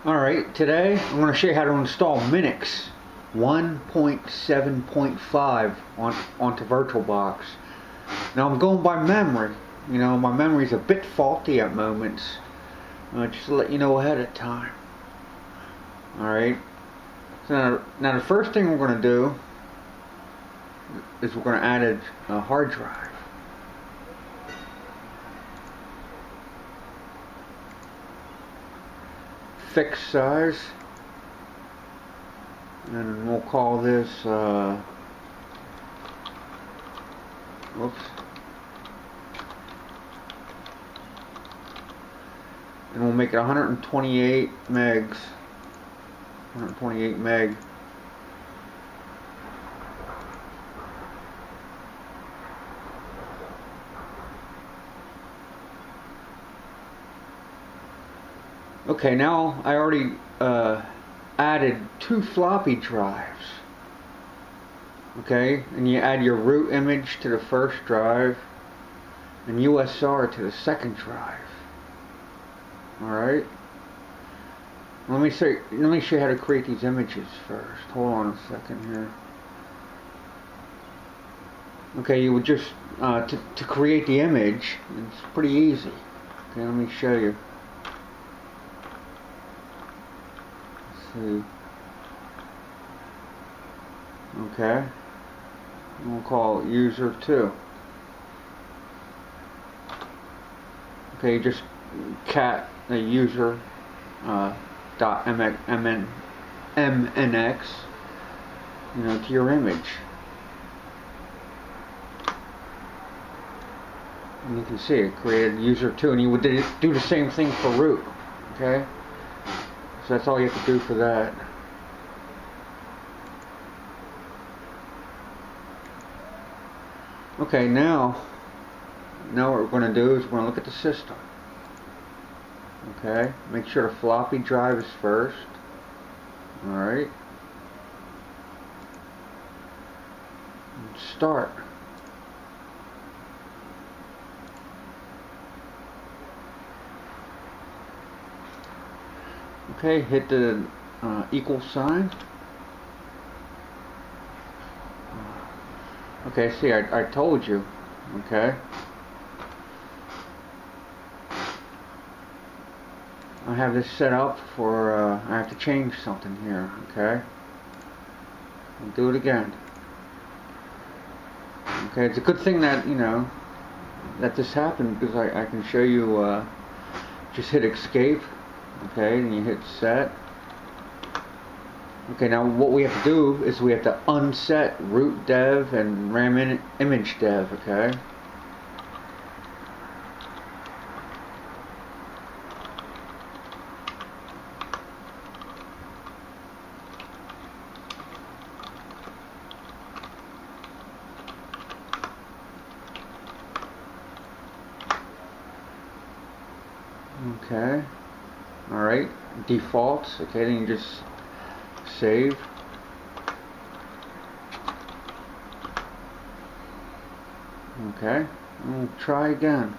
Alright, today I'm going to show you how to install Minix 1.7.5 onto Virtualbox. Now I'm going by memory. You know, my memory's a bit faulty at moments. Just to let you know ahead of time. Alright, so now the first thing we're going to do is we're going to add a hard drive. Fixed size, and we'll call this whoops, and we'll make it 128 megs, 128 meg. Okay, now I already added 2 floppy drives. Okay, and you add your root image to the first drive and USR to the second drive. Alright, let me show you how to create these images first. Hold on a second here. Okay, you would just to create the image, it's pretty easy. Okay, let me show you. Okay, and we'll call it user 2. Okay, just cat the user dot mnx, you know, to your image, and you can see it created user 2, and you would do the same thing for root. Okay. So that's all you have to do for that. Okay, now what we're going to do is we're going to look at the system. Okay, make sure the floppy drive is first. Alright. Start. Okay, hit the equal sign. Okay, see, I told you. Okay. I have this set up for, I have to change something here. Okay. I'll do it again. Okay, it's a good thing that, you know, that this happened, because I can show you, just hit escape. Okay, and you hit set. Okay, now what we have to do is we have to unset root dev and RAM image dev. Okay. Okay. Alright, defaults. Okay, then you just save. Okay, and we'll try again.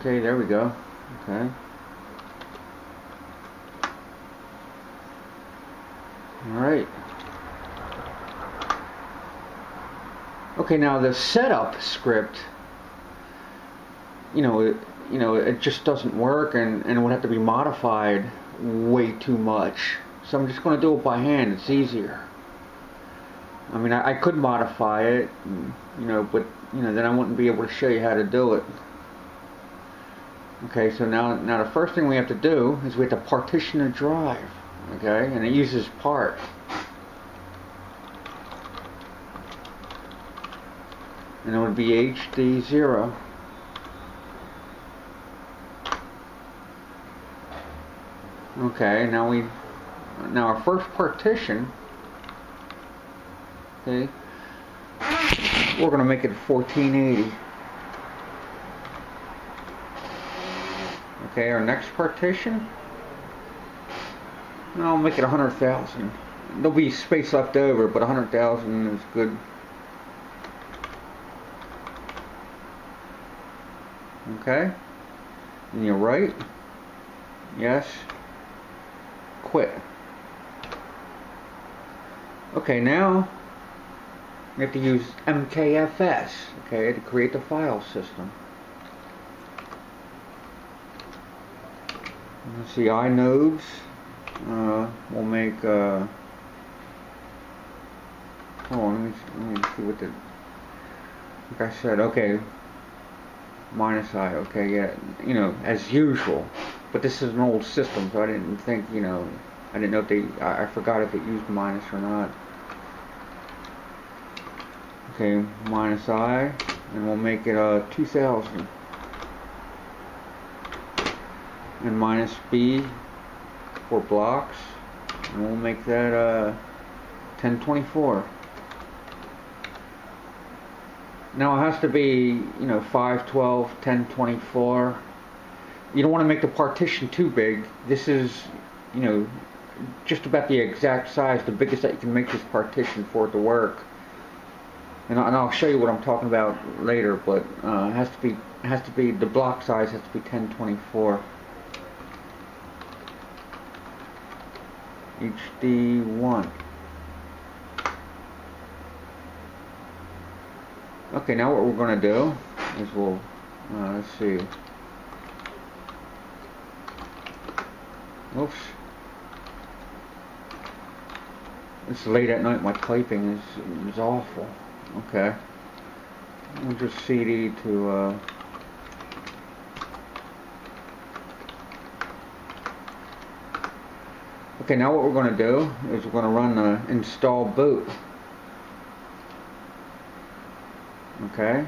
Okay, there we go. Okay. Alright. Okay, now the setup script, it just doesn't work, and it would have to be modified way too much. So I'm just going to do it by hand. It's easier. I mean, I could modify it, but then I wouldn't be able to show you how to do it. Okay, so now the first thing we have to do is we have to partition a drive. Okay, and it uses part. And it would be HD0. Okay, now our first partition. Okay, we're going to make it 1480. Okay, our next partition, I'll make it 100,000. there'll be space left over, but 100,000 is good. Okay. And you're right. Yes. Quit. Okay, now we have to use MKFS, okay, to create the file system. Let's see, inodes. We'll make. Hold on, let me see what the. Like I said, okay. Minus I, okay, yeah, you know, as usual. But this is an old system, so I didn't think, you know, I didn't know if they. I forgot if it used minus or not. Okay, minus I, and we'll make it 2000. And minus B for blocks, and we'll make that 1024. Now it has to be, you know, 512, 1024. You don't want to make the partition too big. This is, you know, just about the exact size, the biggest that you can make this partition for it to work. And I'll show you what I'm talking about later, but it has to be the block size has to be 1024. HD1. Okay, now what we're going to do is we'll, let's see. Oops. It's late at night, my typing is awful. Okay. We'll just CD to, okay, now what we're going to do is we're going to run the install boot. Okay,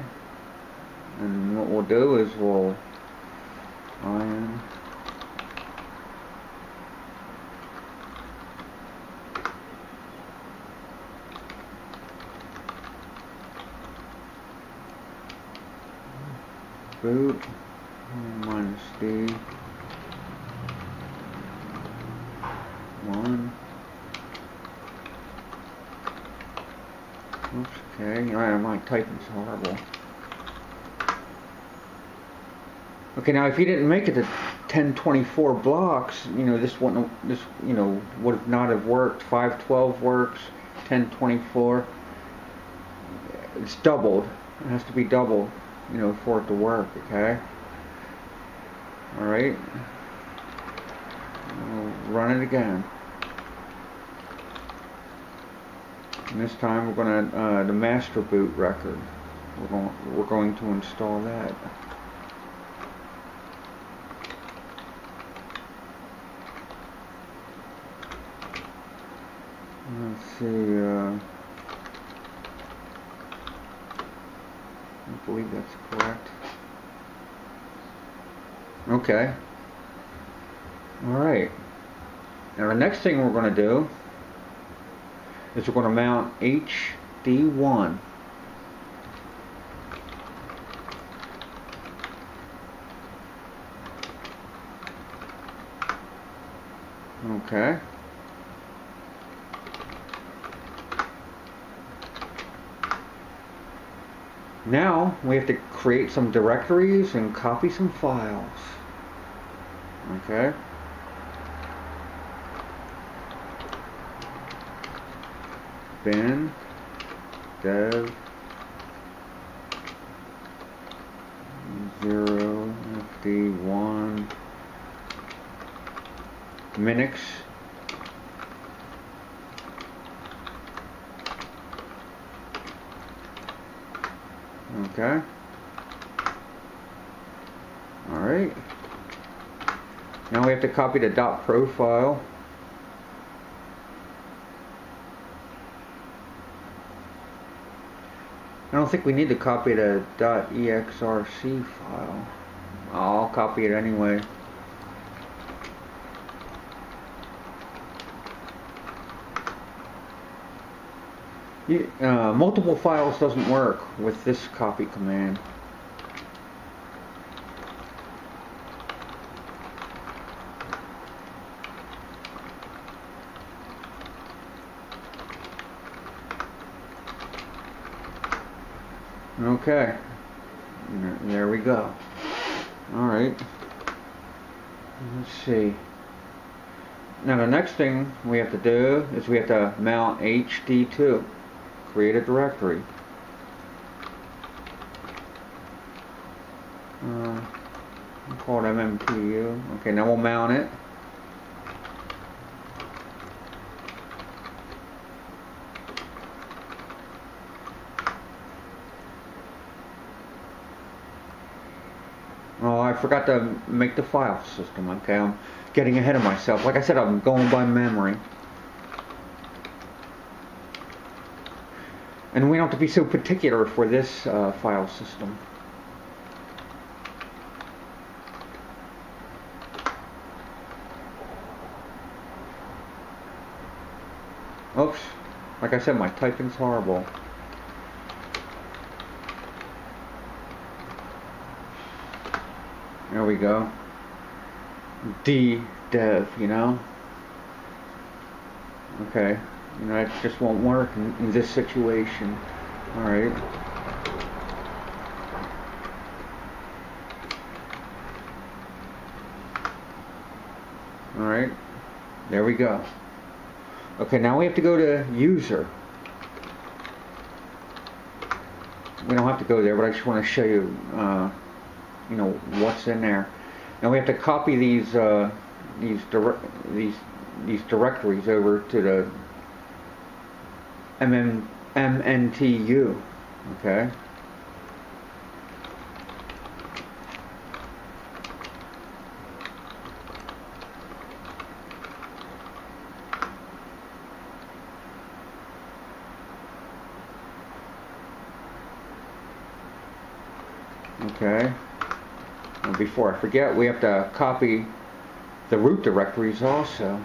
and what we'll do is we'll iron boot minus D 1. Oops, okay, my typing's horrible. Okay, now if you didn't make it to 1024 blocks, you know, this wouldn't, you know, would not have worked. 512 works, 1024. It's doubled. It has to be doubled, you know, for it to work, okay? Alright. We'll run it again. And this time we're going to the master boot record. We're going to install that. Let's see. I believe that's correct. Okay. All right. Now the next thing we're going to do is we're going to mount HD1. Okay. Now we have to create some directories and copy some files. Okay. Bin dev 0 fd1 Minix okay. Alright. Now we have to copy the .pro file. I don't think we need to copy the .exrc file. I'll copy it anyway. Multiple files doesn't work with this copy command. Okay. There we go. Alright. Let's see. Now the next thing we have to do is we have to mount HD2. Create a directory. We'll call it MMTU. Okay, now we'll mount it. Oh, I forgot to make the file system. Okay, I'm getting ahead of myself. Like I said, I'm going by memory. And we don't have to be so particular for this file system. Oops, like I said, my typing's horrible. There we go. dev, you know. Okay, you know, that just won't work in this situation. Alright. Alright, there we go. Okay, now we have to go to user. We don't have to go there, but I just want to show you, you know, what's in there. Now we have to copy these directories over to the MNTU. Okay. Okay. And before I forget, we have to copy the root directories also.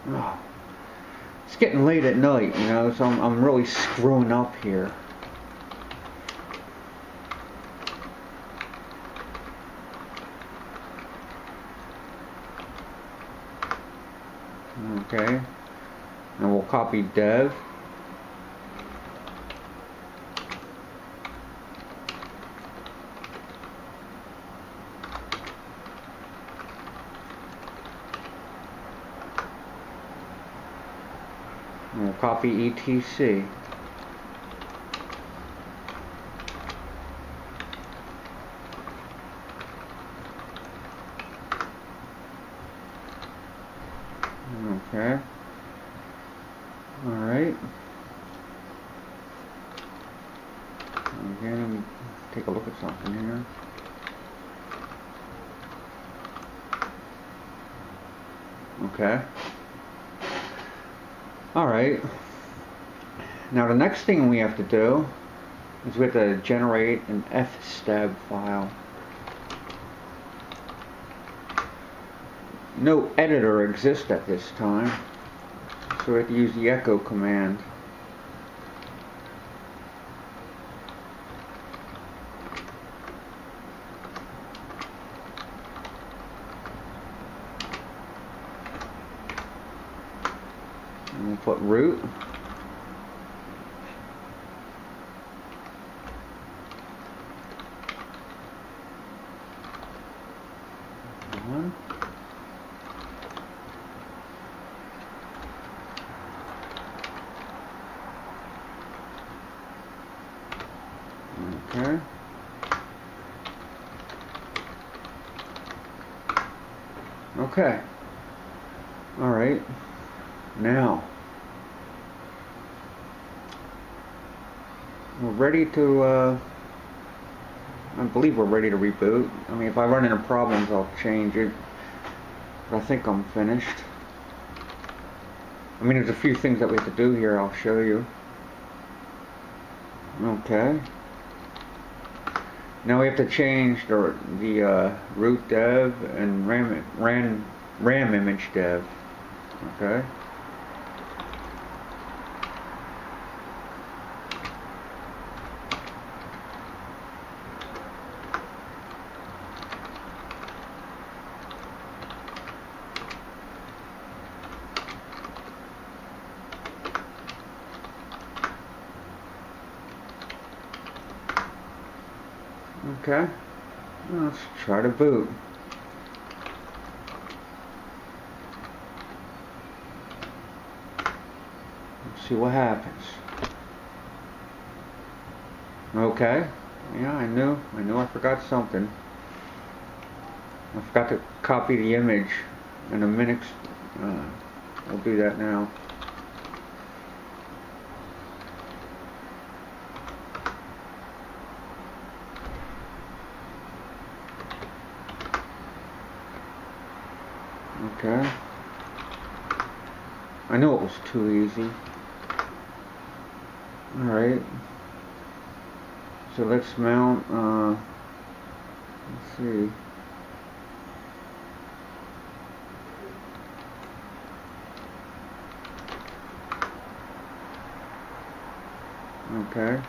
Oh, it's getting late at night, you know, so I'm really screwing up here. Okay, and we'll copy dev. And we'll copy etc. Okay. Alright. Again, take a look at something here. Okay. Alright. Now the next thing we have to do is we have to generate an fstab file. No editor exists at this time, so we have to use the echo command. And we'll put root. One. Okay. Okay. All right. Now we're ready to. I believe we're ready to reboot. I mean, if I run into problems, I'll change it. But I think I'm finished. I mean, there's a few things that we have to do here. I'll show you. Okay. Now we have to change the root dev and RAM image dev. Okay. Okay, let's try to boot. Let's see what happens. Okay, yeah, I knew I forgot something. I forgot to copy the image in a Minix. I'll do that now. Okay. I knew it was too easy. Alright. So let's mount, let's see. Okay.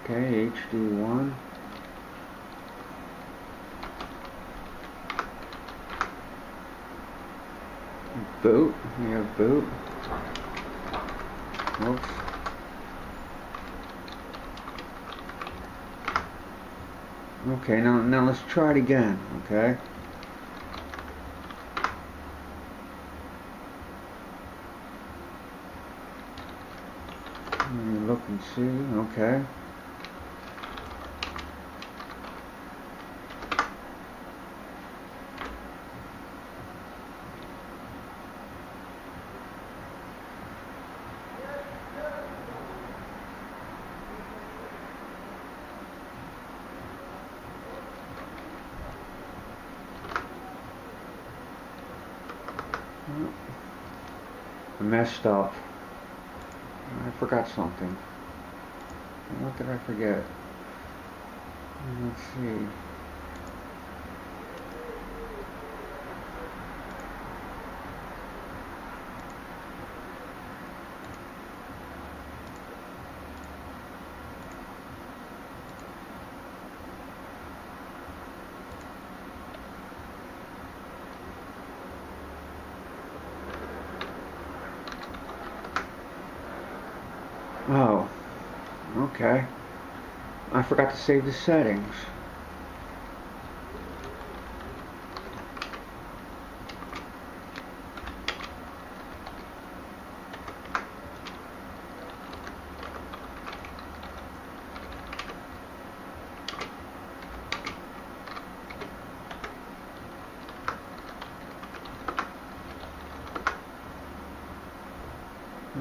Okay, HD1. Boot. We have boot. Oops. Okay, now let's try it again. Okay. Look and see. Okay. I messed up. I forgot something. What did I forget? Let's see. Oh, okay. I forgot to save the settings.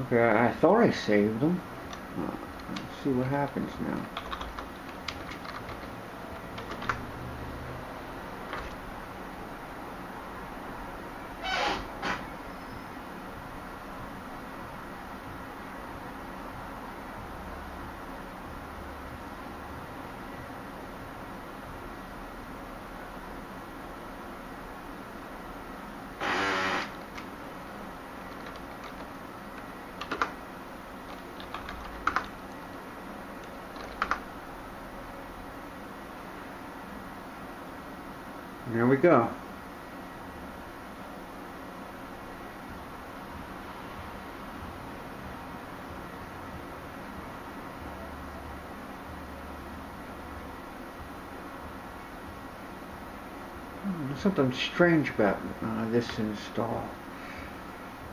Okay, I thought I saved them. Let's see what happens now. There we go. There's something strange about this install.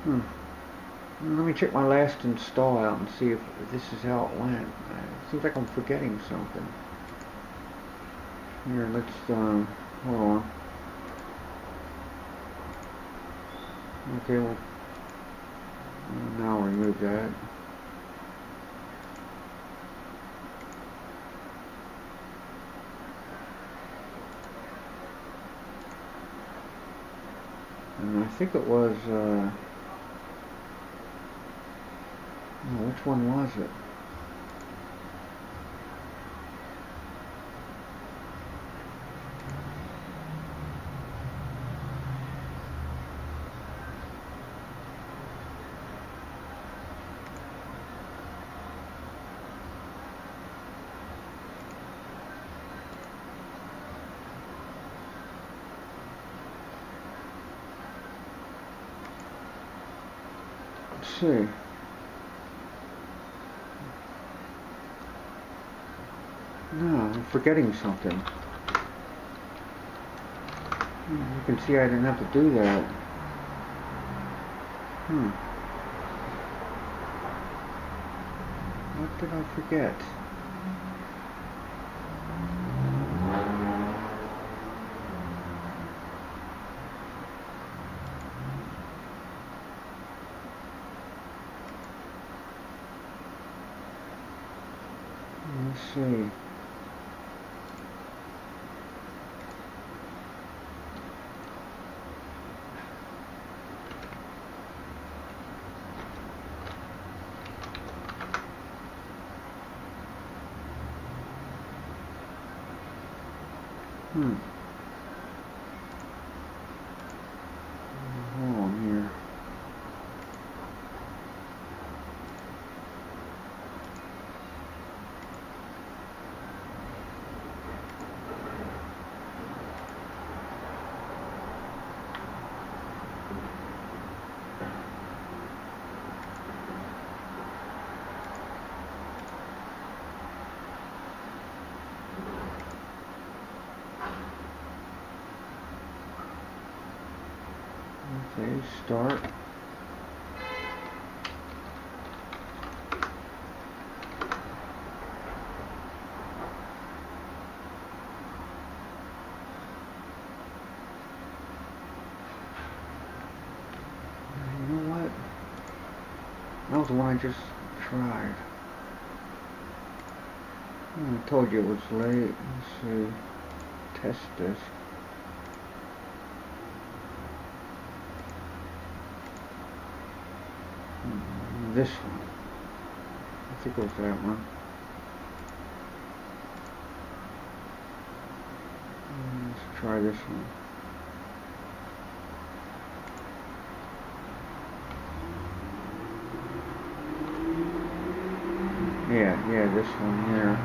Let me check my last install out and see if this is how it went. It seems like I'm forgetting something. Here, let's, hold on. Okay, well, now I'll remove that. And I think it was, which one was it? see. No, I'm forgetting something. You can see I didn't have to do that. What did I forget? Let's see. Hold on here. Okay, start. You know what? That was the one I just tried. I told you it was late. Let's see. Test this. This one. I think it was that one. Let's try this one. Yeah, this one here.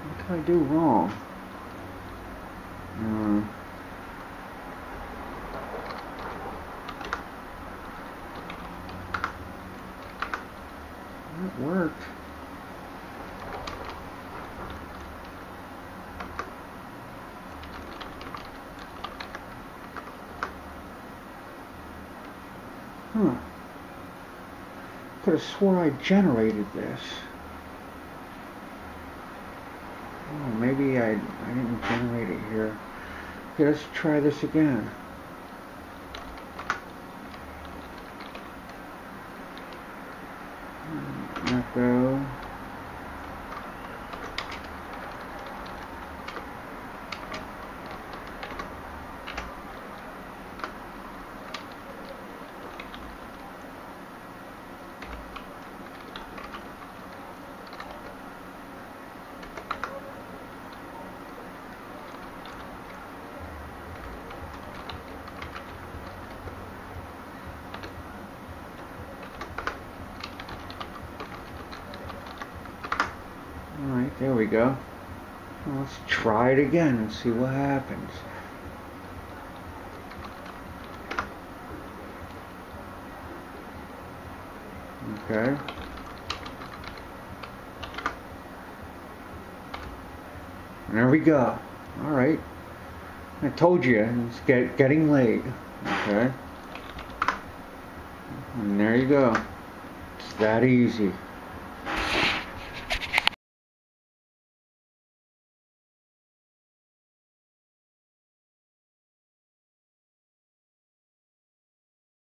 What did I do wrong? It worked. Could have swore I generated this. Oh, maybe I didn't generate it here. Okay, let's try this again. Echo. Alright, there we go. Well, let's try it again and see what happens. Okay. And there we go. Alright. I told you, it's getting late. Okay. And there you go. It's that easy.